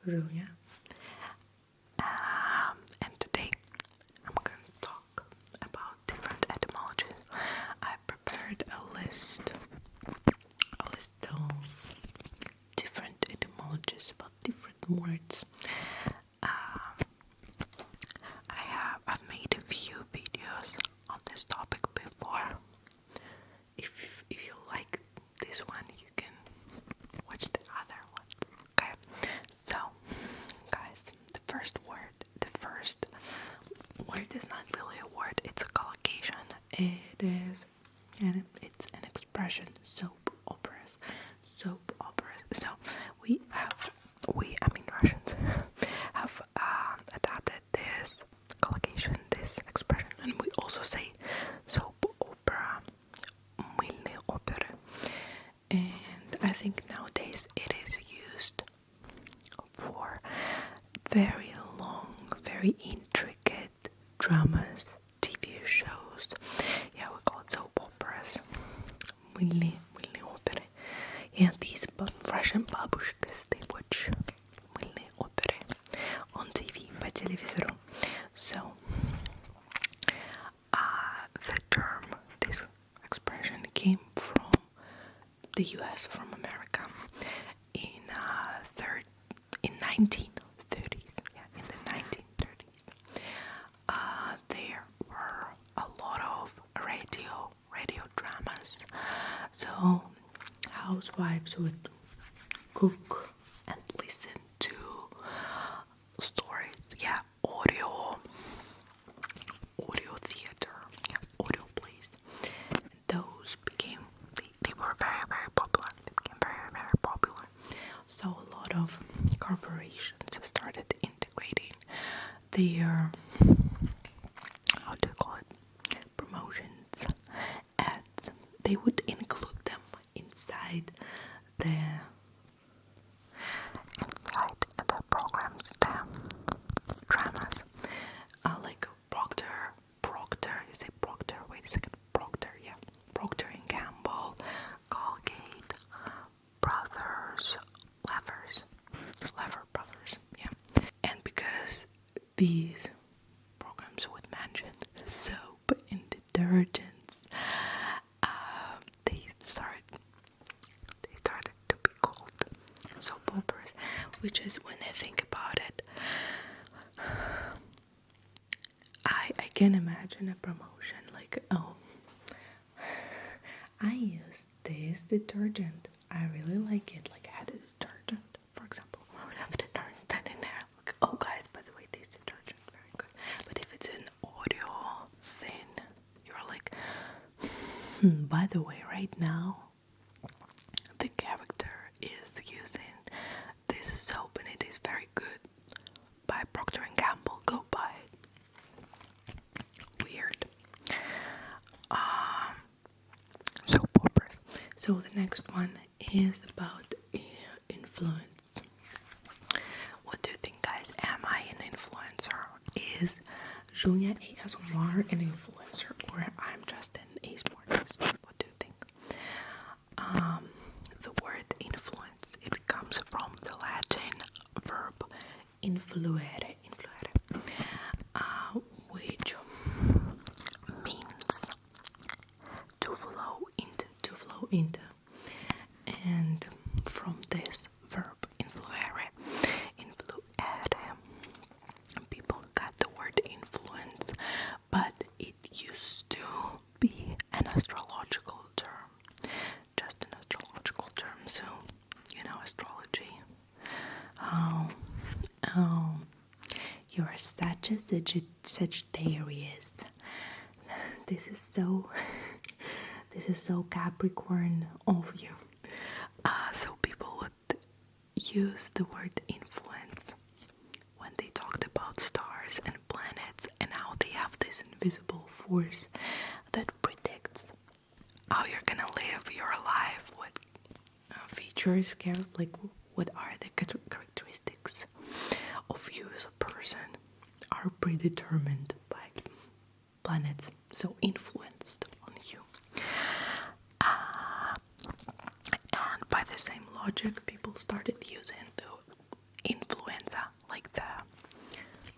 Zhunya. And today I'm going to talk about different etymologies. I prepared a list of different etymologies about different words. I've made a few videos on this topic before. If you like this one, you can watch the other one. Okay, so guys, the first word is not really a word, it's a collocation. It's an expression, soap operas. So Russians have adapted this collocation, this expression, and we also say soap opera, mylne opery, and I think nowadays it is used for very long, very intricate dramas, TV shows. Yeah, we call it soap operas, mylne opery. And these Russian babushkas, they watch mylne opery on TV, по телевизору. So, the term, this expression came from the US, from America, in 1930s. Yeah, in the 1930s, there were a lot of radio dramas. So housewives would cook and listen to stories. Yeah, audio theater, yeah, audio plays. And those became, they were very, very popular. They became very, very popular. So a lot of corporations started integrating their, how do you call it, promotions, ads. They would include them inside the programs, the dramas, like Procter, you say Procter, wait a second, Procter, yeah, Procter and Gamble, Colgate, Lever Brothers, yeah. And because these programs would mention soap and detergents, they started to be called soap operas, which is, when I think about it, I can imagine a promotion like, oh, I use this detergent, I really like it, like I had a detergent, for example, I would have a detergent in there, like, oh guys, by the way, this detergent, very good. But if it's an audio thing, you're like, by the way, right now, the character is using this soap and it is very good, by Procter and Gamble, go buy it. Weird. Soap operas. So the next one is about influence. What do you think, guys? Am I an influencer? Is Zhunya ASMR an influencer, or I'm just an ASMR artist? What do you think? The word influence, it comes from the Latin verb influere, which means to flow into, and from this verb influere, people got the word influence, but it used to be an astrological term, just an astrological term. So, you know, astrology. You're such a Sagittarius. This is so Capricorn of you. So people would use the word influence when they talked about stars and planets and how they have this invisible force that predicts how you're gonna live your life, what features, like what are the characteristics of you as a person are predetermined by planets, so influenced on you. And by the same logic, people started using the influence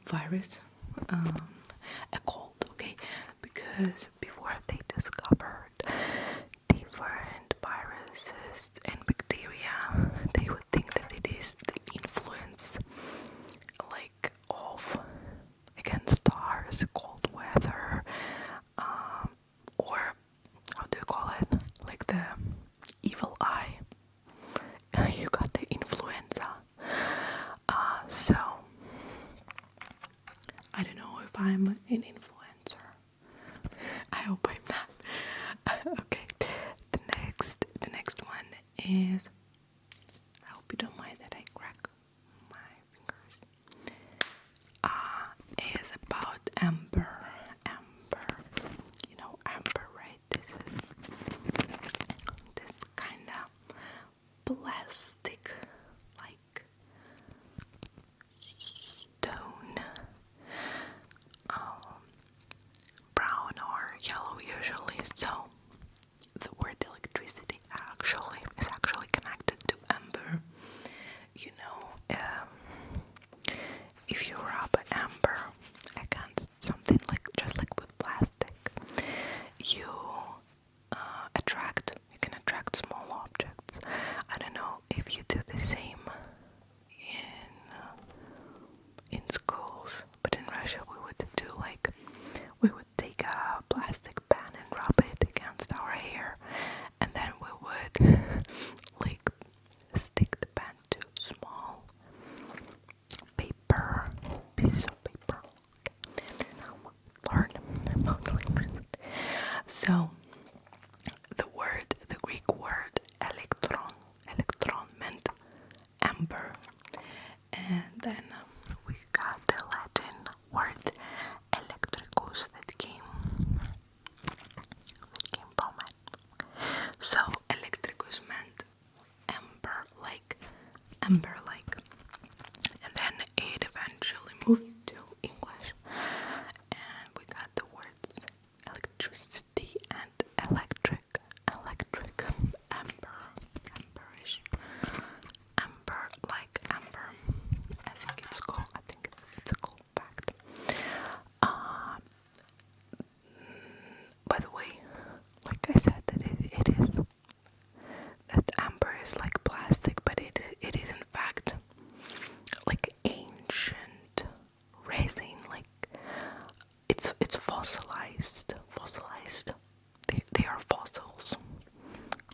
virus, a cold, okay? Because before they discovered different viruses and bacteria, they would think that it is the influence, like, of, against stars, cold weather, or how do you call it? Like the evil eye. You got the influenza. So I don't know if I'm an influencer. I hope I'm not. Okay. The next one is, I hope you don't mind that I crack my fingers. Is about amber. You know amber, right? This is this kind of plastic, like stone, brown or yellow usually. So the word electricity is actually connected to amber. You know, if you rub amber against something like, just like with plastic, you can attract small objects. I don't know if you do the same in schools, but in Russia we would take a plastic pen and rub it against our hair, and then we would like stick the pen to small pieces of paper. Learn about electricity. So the Greek word electron meant amber, and then we got the Latin word electricus that came from it. So electricus meant amber like, and then it eventually moved to English, and we got the words electricity and electric, amberish, amber like amber. I think it's a cool fact. By the way, like I said, that it is that amber is like plastic, but it is in fact like ancient resin, like it's fossilized. They are fossils.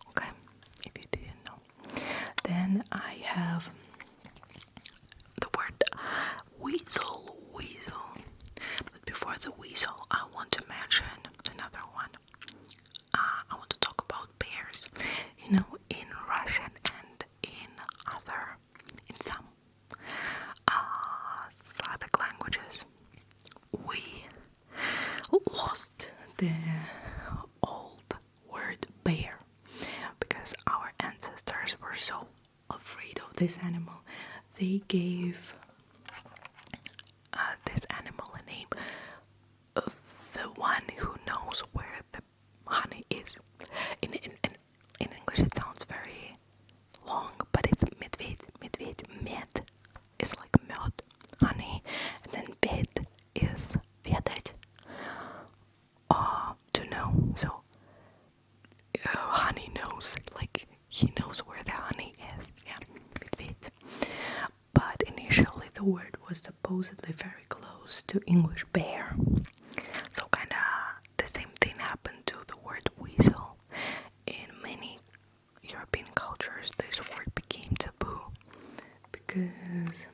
Okay, if you didn't know. Then I have the word weasel. But before the weasel, I want to mention another one. I want to talk about bears. You know, in Russian and in some Slavic languages, we lost the old word bear because our ancestors were so afraid of this animal. They gave this animal a name, the one who knows where the honey is. In English it sounds very long, but it's medved. Med is like mud, honey, and then bed is vedать, to know. So honey knows, like he knows where the honey is. Yeah, medved. But initially the word was supposedly very close to English bear. So kinda the same thing happened to the word weasel. In many European cultures, this word became taboo because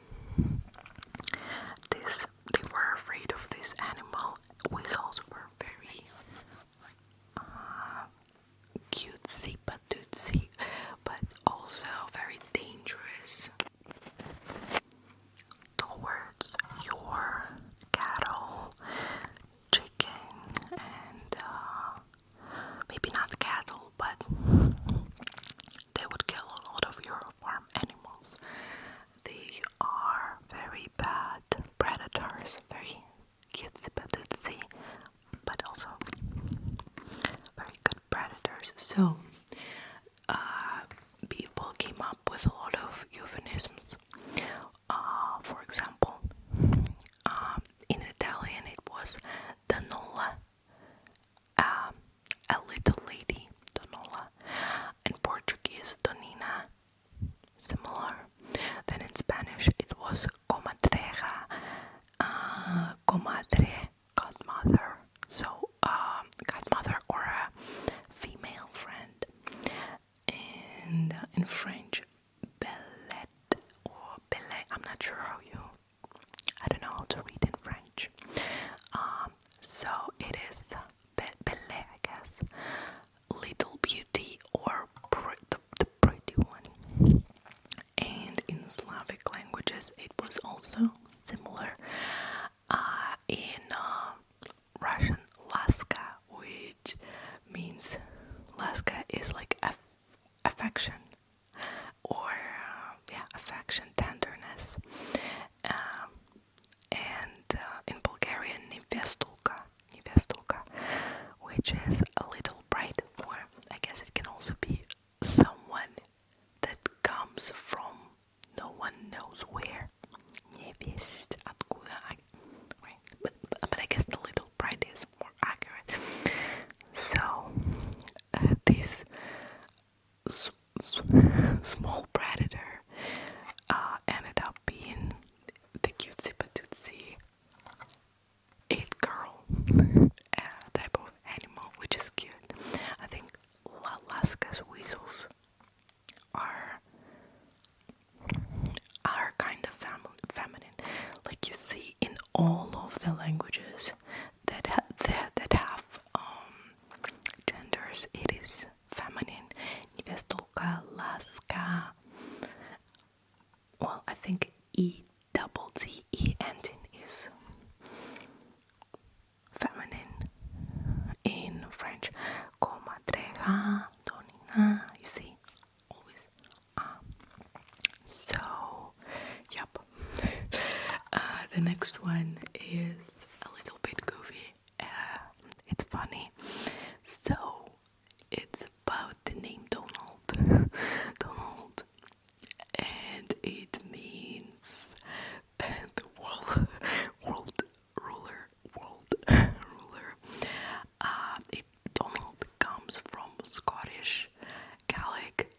they were afraid of this animal. Weasels were very cutesy patootsy, but also very dangerous towards your cattle, chicken, and maybe not cattle, but they would kill a lot of your farm animals. They are in French, belette or bellet. I'm not sure I don't know how to read in French. So it is bellet, I guess. Little beauty or the pretty one. And in Slavic languages, it was also similar. In Russian, laska, which means laska is like affection or affection, tenderness. And in Bulgarian, nevestulka, which is a little bride, or I guess it can also be someone that comes from no one knows where. Невесть, откуда, right? But I guess the little bride is more accurate. So this small predator ended up being the cutesy patootsy it girl type of animal, which is cute. I think Alaska's weasels are kind of feminine, like you see in all of the languages that have genders. It is feminine. Nevestulka, laska. Well, I think E ending is feminine in French. Comadreja, donina. You see, always. So, yep. The next one is a little bit goofy. It's funny. So, it's about the name Donald. Donald. And it means the world ruler. Donald comes from Scottish Gaelic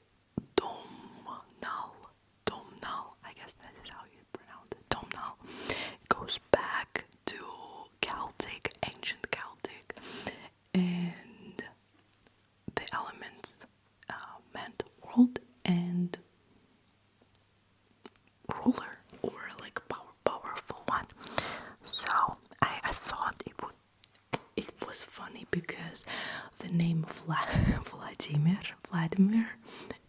domnall. I guess that is how you pronounce it. Domnall. It goes back to ancient Celtic, and the elements meant world and ruler, or like powerful one. So I thought it was funny because the name Vladimir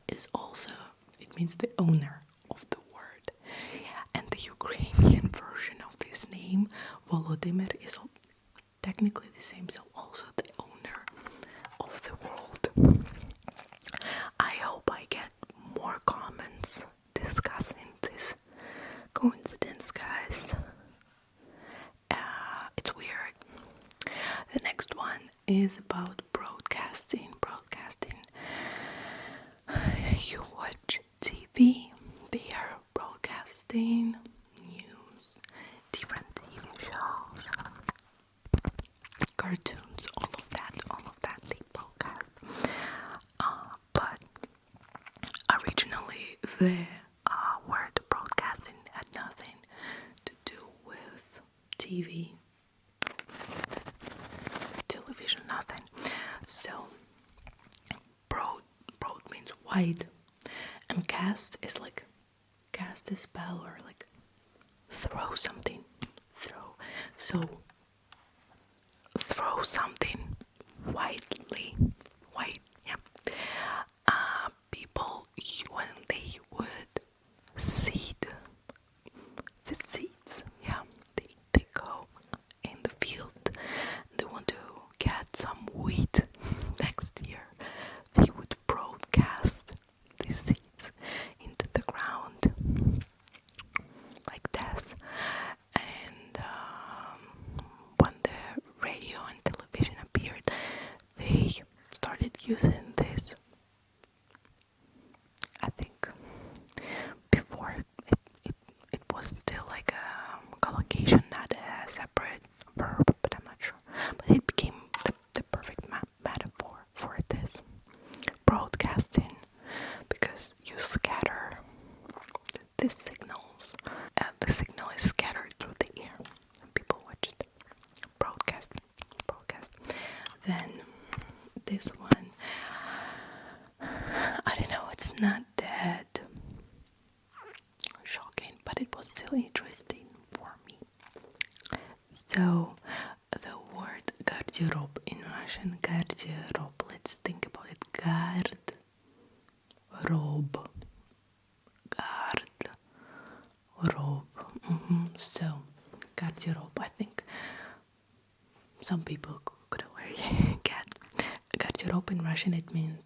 is also, it means the owner of the word, and the Ukrainian version of this name Volodymyr is technically the same, so also the owner of the world. I hope I get more comments discussing this coincidence, guys. It's weird. The next one is about broadcasting. You watch TV, they are broadcasting news, different TV shows, cartoons, all of that they broadcast. But originally the word broadcasting had nothing to do with television, nothing. So broad means wide, and cast is spell, or like throw something. So throw something widely, yeah. People, when they would seed the seeds, yeah, they go in the field, they want to get some wheat next year, they would broadcast the seeds into the ground like this. And when the radio and television appeared, they started using this. I think before it was still like a collocation, not a separate verb, but I'm not sure. But it became the perfect metaphor for this broadcasting, because you scatter the signals, and the signal is scattered through the air, and people watch it. Broadcast. Then this one, I don't know, it's not garderobe. So, garderobe. I think some people could already get garderobe in Russian. It means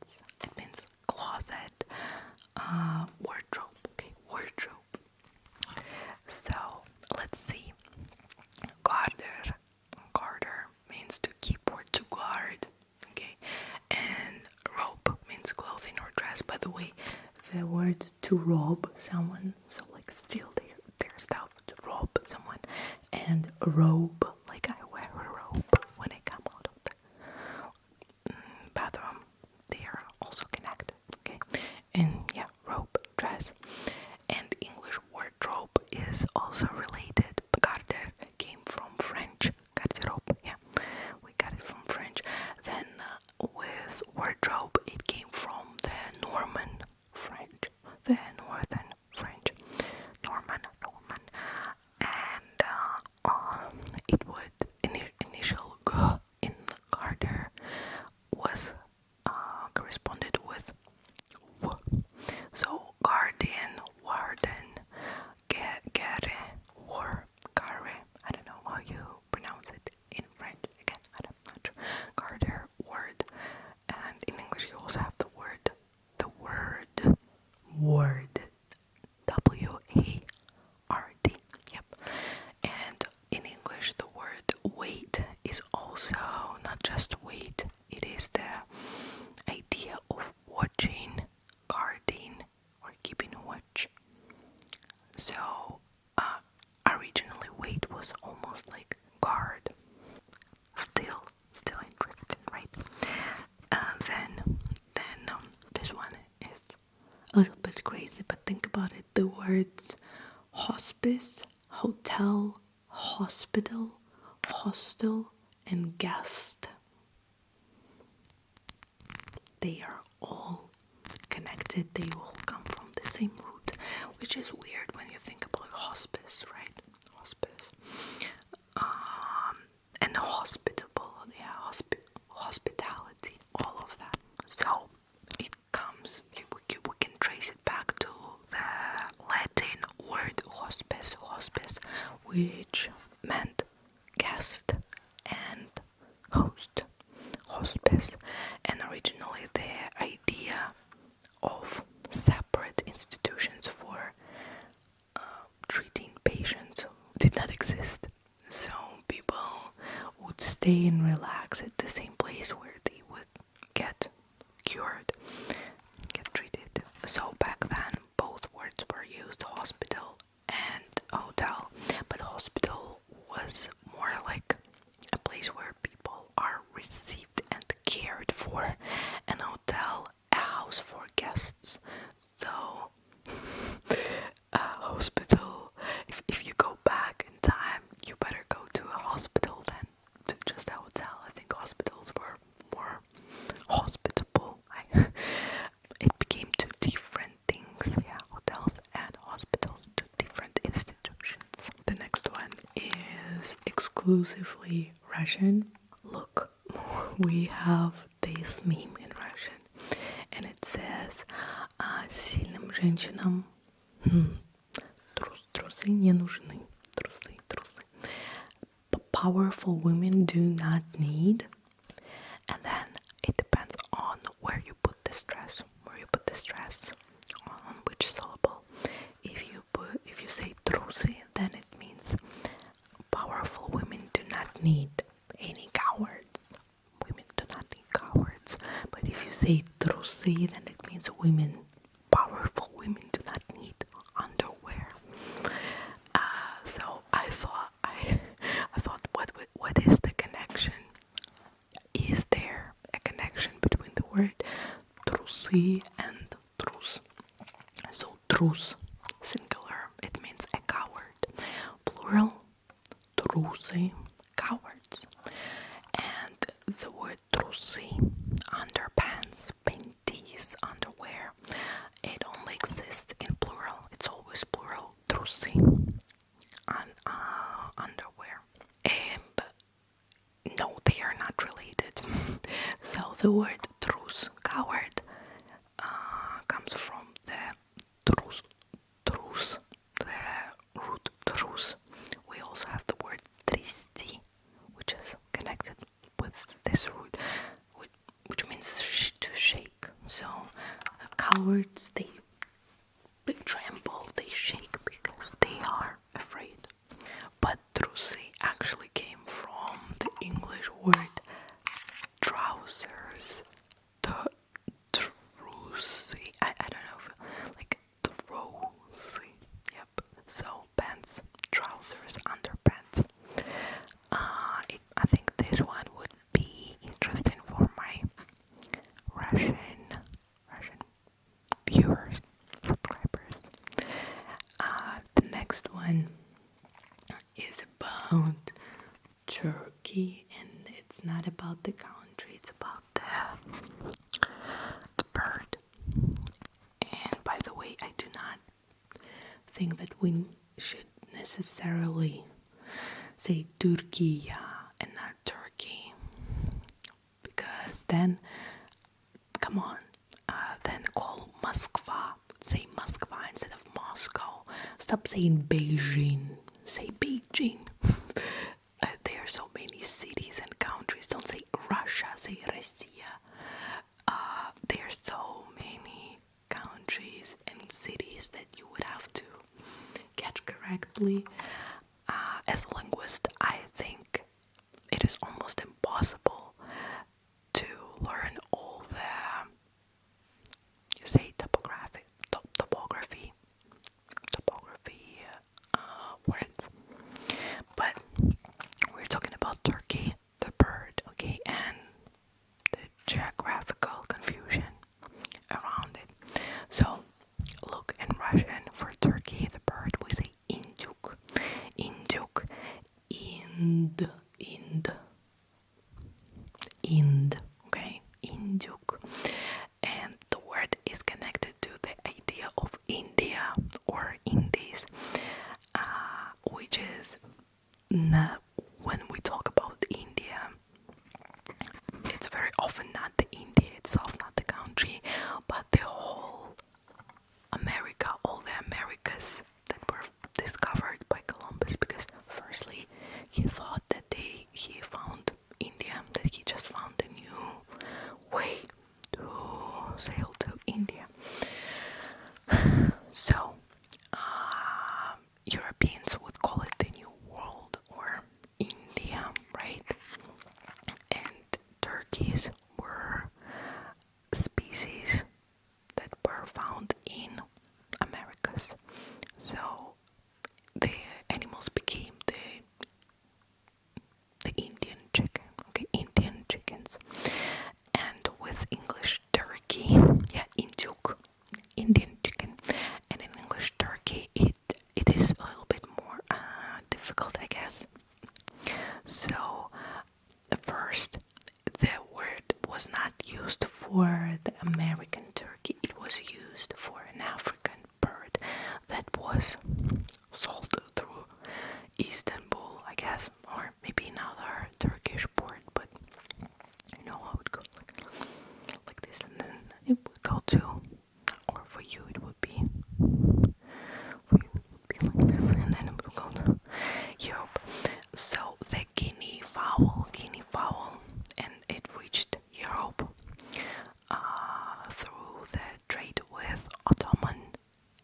closet, wardrobe. Okay, wardrobe. So let's see. Garter means to keep or to guard. Okay, and robe means clothing or dress. By the way, the word to rob someone, so like steal their stuff, to rob someone, and robe, like I wear a robe when I come out of the bathroom. They are also connected. Okay, and yeah, robe, dress, and English wardrobe is also related. Garter came from French. Garderobe, yeah, we got it from French. Then with wardrobe, it came from the Norman French, the Northern French, Norman, and it would initial g in garter was corresponded with w. So guardian, warden, gare, war, care. I don't know how you pronounce it in French. Again, I'm not sure. Garter, word, and in English you also have the word, word, W-A-R-D. Yep. And in English the word weight is also not just weight. It is the idea of watching, guarding, or keeping watch. So originally weight was almost like guard. Still interesting, right? Then this one is a little bit crazy, but think about it. The words hospice, hotel, hospital, hostel, and guest, they are all connected. They all come from the same root, which is weird when you think about hospice, right? Hospice. And hospitable, yeah, hospitality, all of that. So it comes, we can trace it back to the Latin word hospice, which meant guest and host, hospice. And originally the idea of separate institutions for treating patients did not exist. So people would stay and relax at the same place where they would get cured, get treated. So back then both words were used, hospital and hotel, but hospital was more like a place where people are received and cared for, and hotel a house for guests. So hospital, if you go back in time, you better go to a hospital than to just a hotel. I think hospitals were more hospitable. It became two different things. Yeah, hotels and hospitals, two different institutions. The next one is exclusively Russian. Look, we have this meme in Russian, and it says сильным женщинам трусы не нужны. Трусы. Powerful women do not need. And then it depends on where you put the stress. On which syllable. If you say трусы, then it means powerful women do not need any cowards. Women do not need cowards. But if you say трусы, then it means powerful women do not need underwear. So I thought, what is the connection? Is there a connection between the word трусы and трус? So трус, singular, it means a coward. Plural, трусы, cowards. And the word трусы, underpants, panties, underwear, it only exists in plural. It's always plural, трусы, underwear. No, they are not related. So the word trus, coward, comes from cowards, they tremble, they shake because they are afraid. But trusy actually came from the English word trousers. The trusy, I don't know if like trusy. Yep. So pants, trousers, underpants. I think this one would be interesting for my Russian viewers, subscribers. The next one is about Turkey, and it's not about the country, it's about the bird. And by the way, I do not think that we should necessarily say Turkey and not Turkey, because then, come on, then call Moskva, say Moskva instead of Moscow. Stop saying Beijing, say Beijing. There are so many cities and countries. Don't say Russia, say Russia. There are so many countries and cities that you would have to get correctly. As a linguist, I think it is almost impossible to learn all the, you say topography words. But we're talking about Turkey, the bird, okay, and the geographical confusion around it. So, look, in Russian for Turkey, the bird, we say indyuk, okay, indyuk. And the word is connected to the idea of India or Indies, which is not, when we talk about India, it's very often not the India itself, not the country, but the whole America, all the Americas that were discovered by Columbus, because firstly he thought that he found India, that he just found a new way to sail to India. So Europeans would call it the New World or India, right? And turkeys were species that were found in Americas. So the animals became the Indian chicken, okay, Indian chickens. And with English turkey, indyuk, Indian chicken, and in English turkey, it is a little bit more difficult, I guess. So first, the word was not used for the American turkey, it was used for an African bird that was sold through Istanbul, I guess, or maybe another Turkish port, but you know how it goes, like this, and then it would go to, or for you it would be like this, and then it would go to Europe. So the guinea fowl, and it reached Europe through the trade with Ottoman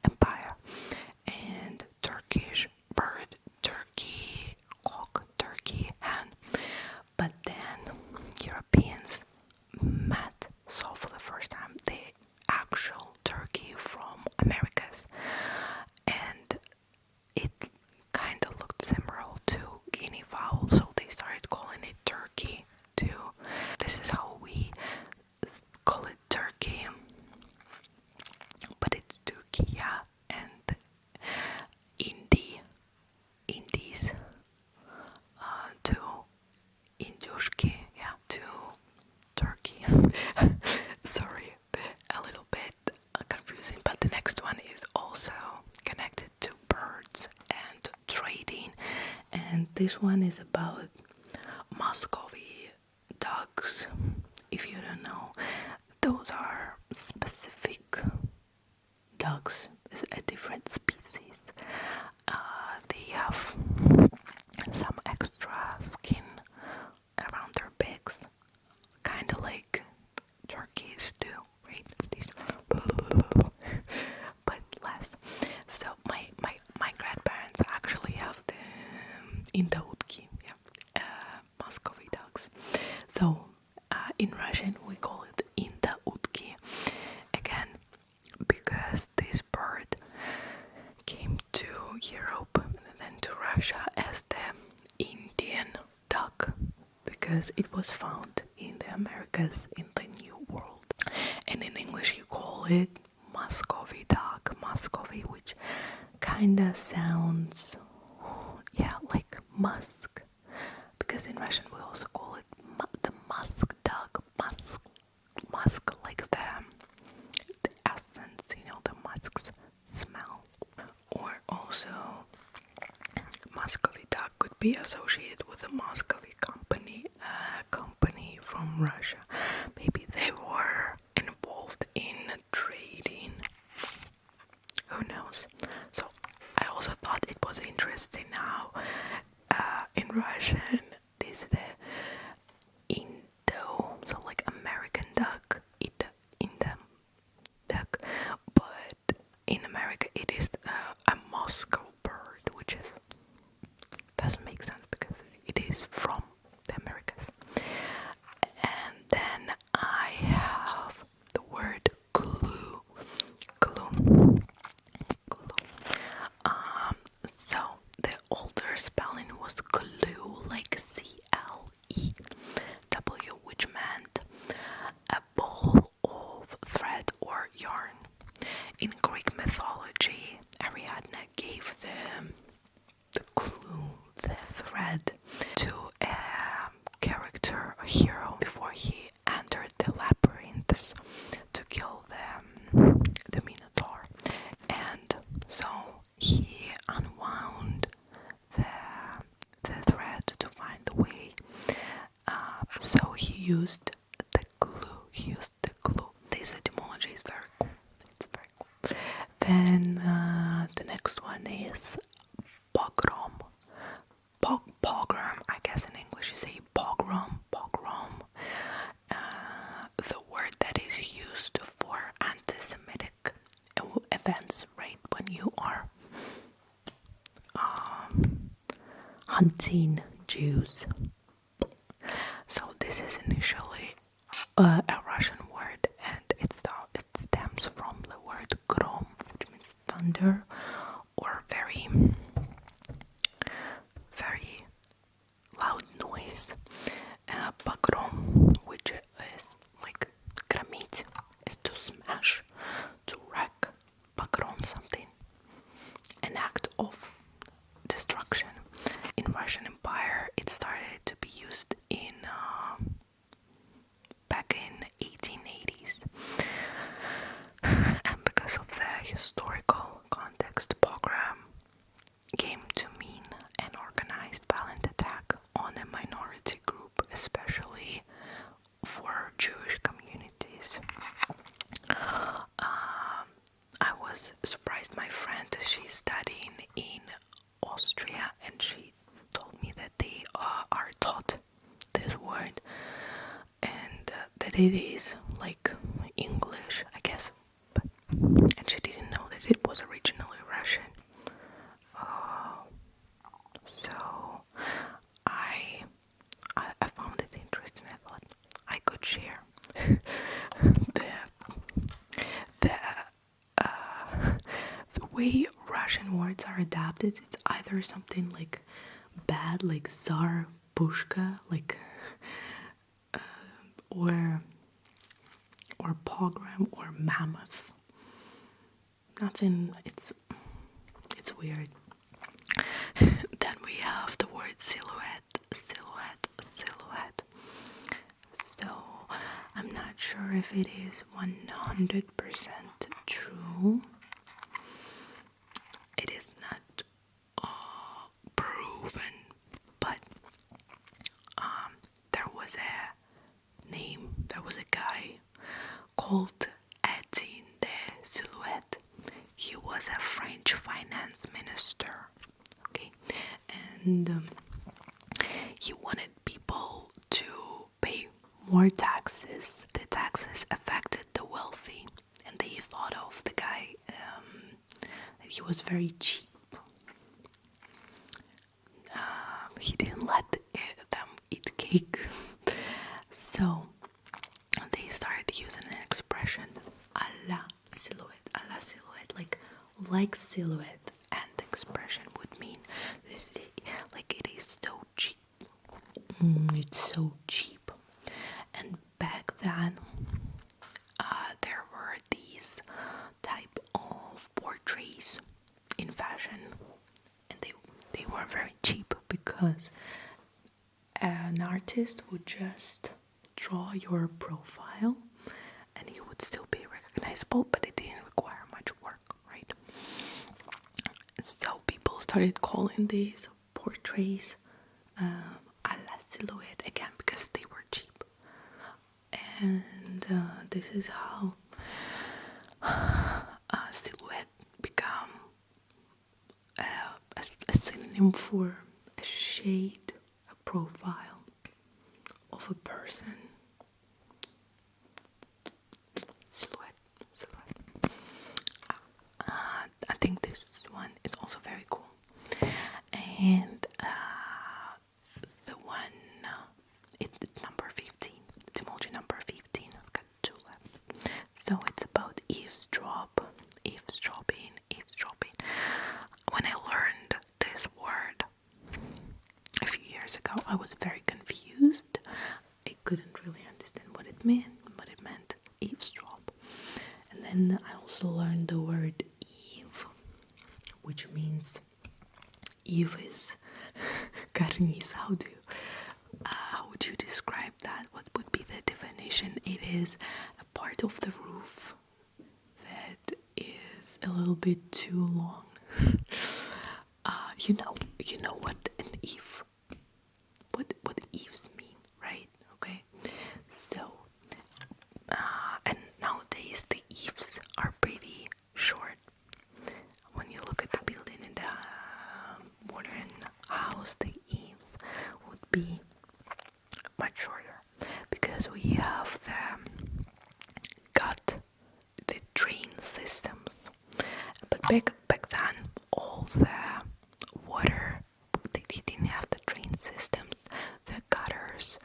Empire, and Turkish bird, turkey, cock, turkey, hen. But then Europeans saw for the first time the actual turkey from Americas, and it kind of looked similar to guinea fowl, so they started calling it turkey too. This is how we call it turkey, but it's turkey, and Indies to Indyushki, to Turkey. Sorry, a little bit confusing, but the next one is also connected to birds and trading, and this one is about Muscovy ducks. If you don't know, those are specific ducks, a different species. They have some extra skin around their backs, kind of like turkeys do, right? These in Russian we call it inta utki. Again, because this bird came to Europe and then to Russia as the Indian duck, because it was found in the Americas, in the New World. And in English you call it Muscovy duck, Muscovy, which kinda sounds, yeah, like musk. Because in Russian we also call it the musk duck, musk like the essence, you know, the musk's smell. Or also Muscovy duck could be associated with the Muscovy company, company from Russia. Maybe they were involved in trading. Who knows? So I also thought it was interesting how in Russian this is the Indo, so like American duck, Indo duck, but in America it is a Moscow bird, which is doesn't make sense because it is from the Americas. And then I have the word glue. So the older spelling was glue, like CLEW, which meant a ball of thread or yarn. In Greek mythology, Ariadne gave the clue, the thread, to a character, a hero, before he entered the labyrinths to kill the Minotaur. And so he unwound the thread to find the way. So he used the glue. This etymology is very cool. It's very cool. Then the next one is pogrom. Pogrom, I guess in English you say pogrom. The word that is used for anti-Semitic events, right? When you are hunting Jews. So this is initially a Russian word, and it stems from the word grom, which means thunder, or very, very loud noise. Pogrom, which is like gramit, is to smash, to wreck. Pogrom, something, an act of destruction. In Russian Empire, it started to be used in back in 1880s, and because of the historical context, pogrom came to mean an organized violent attack on a minority group, especially for Jewish communities. I was surprised. My friend, she's studying in Austria, and she told me that they are taught this word, and that it is like English, I guess, and she didn't know that it was originally Russian. So I found it interesting. I thought I could share the way Russian words are adapted. It's either something like bad, like Tsar, Pushka, like or pogrom or mammoth. Nothing. It's weird. Then we have the word silhouette. So I'm not sure if it is 100% true. It is not proven, but there was a guy called Etienne de Silhouette. He was a French finance minister, okay, and he wanted people to pay more taxes. The taxes affected the wealthy, and they thought of the guy that he was very cheap. He didn't let them eat cake. So like silhouette, and the expression would mean this is, like, it is so cheap. It's so cheap. And back then, there were these type of portraits in fashion, and they were very cheap because an artist would just draw your profile and you would still be recognizable, but it didn't require much work, right? So people started calling these portraits a la silhouette again because they were cheap. And this is how silhouette become a synonym for a shade, a profile of a person. Silhouette. I think this one is also very cool. And the one, it's number 15, etymology number 15. I've got 2 left. So it's about eavesdropping. When I learned this word a few years ago, I was very confused. I couldn't really understand what it meant, but it meant eavesdrop. And then I also learned the word Eve, which means Eve is carniz. How would you describe that? What would be the definition? It is a part of the roof that is a little bit too long. You know what an eave, what eaves mean, right? Okay, so and nowadays the eaves are pretty short. When you look at the building in the modern house, the eaves would be much shorter because we have got the drain systems. But back then, all the water, they didn't have the drain systems, the gutters,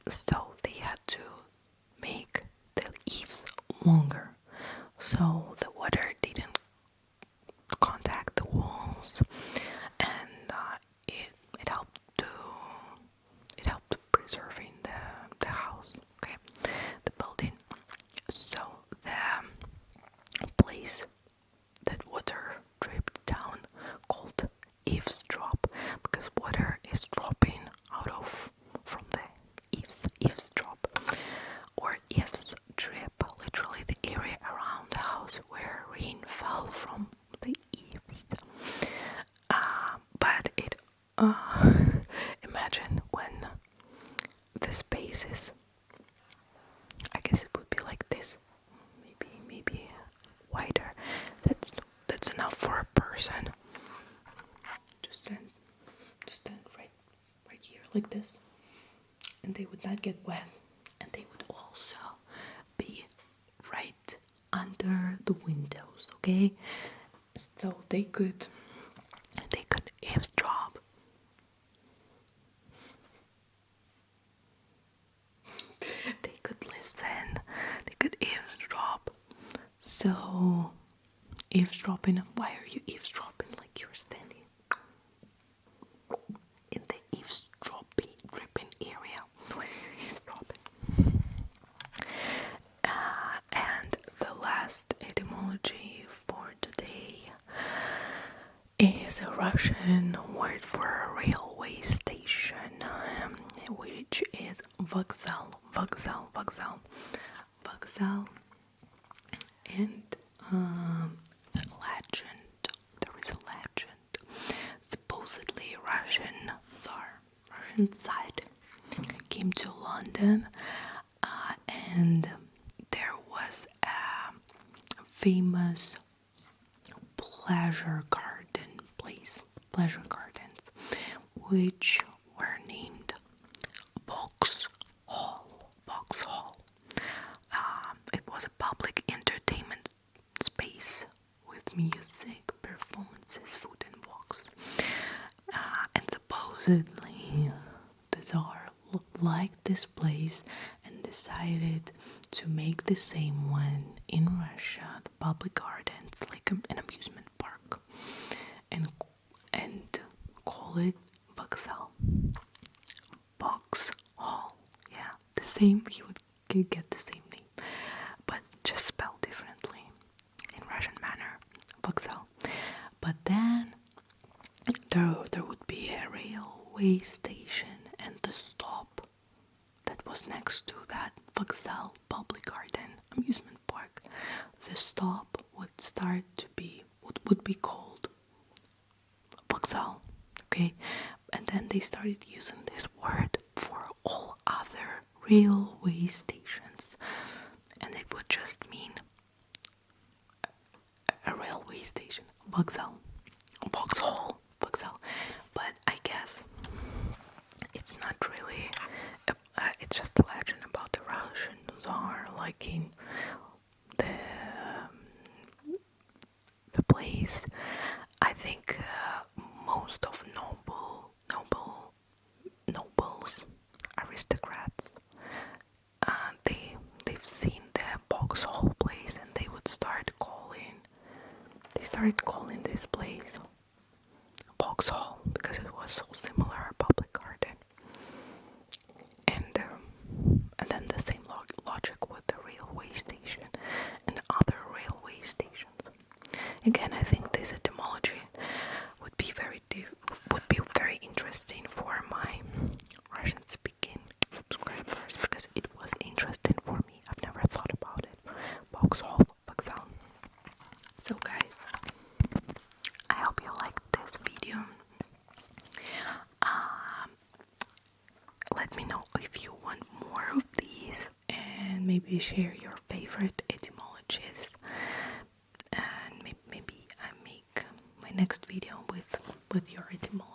so they had to make the eaves longer, so the water didn't contact the walls, and it helped preserving the house, okay, the building. So the place that water dripped down called eavesdrop, because water is dropping from the eavesdrop, or eaves drip, literally the area around the house where rain fell from the eaves. But it imagine when the space is, I guess it would be like this, maybe wider. That's enough for a person to stand right here like this, and they would not get wet, and they would also be right under the windows, okay? So they could eavesdrop. They could listen, they could eavesdrop. So eavesdropping, why are you eavesdropping? Like you're standing in the eavesdropping dripping area where you're eavesdropping. And the last etymology for today is a Russian word for a railway station, which is vokzal. And there is a legend. Supposedly Russian side came to London, and there was a famous pleasure gardens, which were named Vauxhall. It was a public entertainment space with music, performances, food, and walks. And supposedly the Tsar liked this place and decided to make the same one in Russia, the public gardens, it's like an amusement park, and call it Vauxhall. Vauxhall, yeah, the same. You would get the same name, but just spelled differently in Russian manner, Vauxhall. But then there would be a railway station, and the stop that was next to that Vauxhall Public Garden amusement park, the stop would start to be would be called Vauxhall, okay? And then they started using this word for all other railway stations, and it would just mean a railway station, Vauxhall, Vauxhall. But I guess it's not really. It's just a legend about the Russian Tsar liking the place. I think most of nobles, aristocrats, they've seen the Vauxhall place, and they started calling this place Vauxhall because it was so similar, public garden. And then the same logic with the railway station and other railway stations. Again, I think this etymology would be very interesting for my Russian-speaking subscribers, because it was interesting for me. I've never thought about it. Vauxhall. So guys, I hope you liked this video. Let me know if you want more of these, and maybe share your favorite etymologies, and maybe I make my next video with your etymology.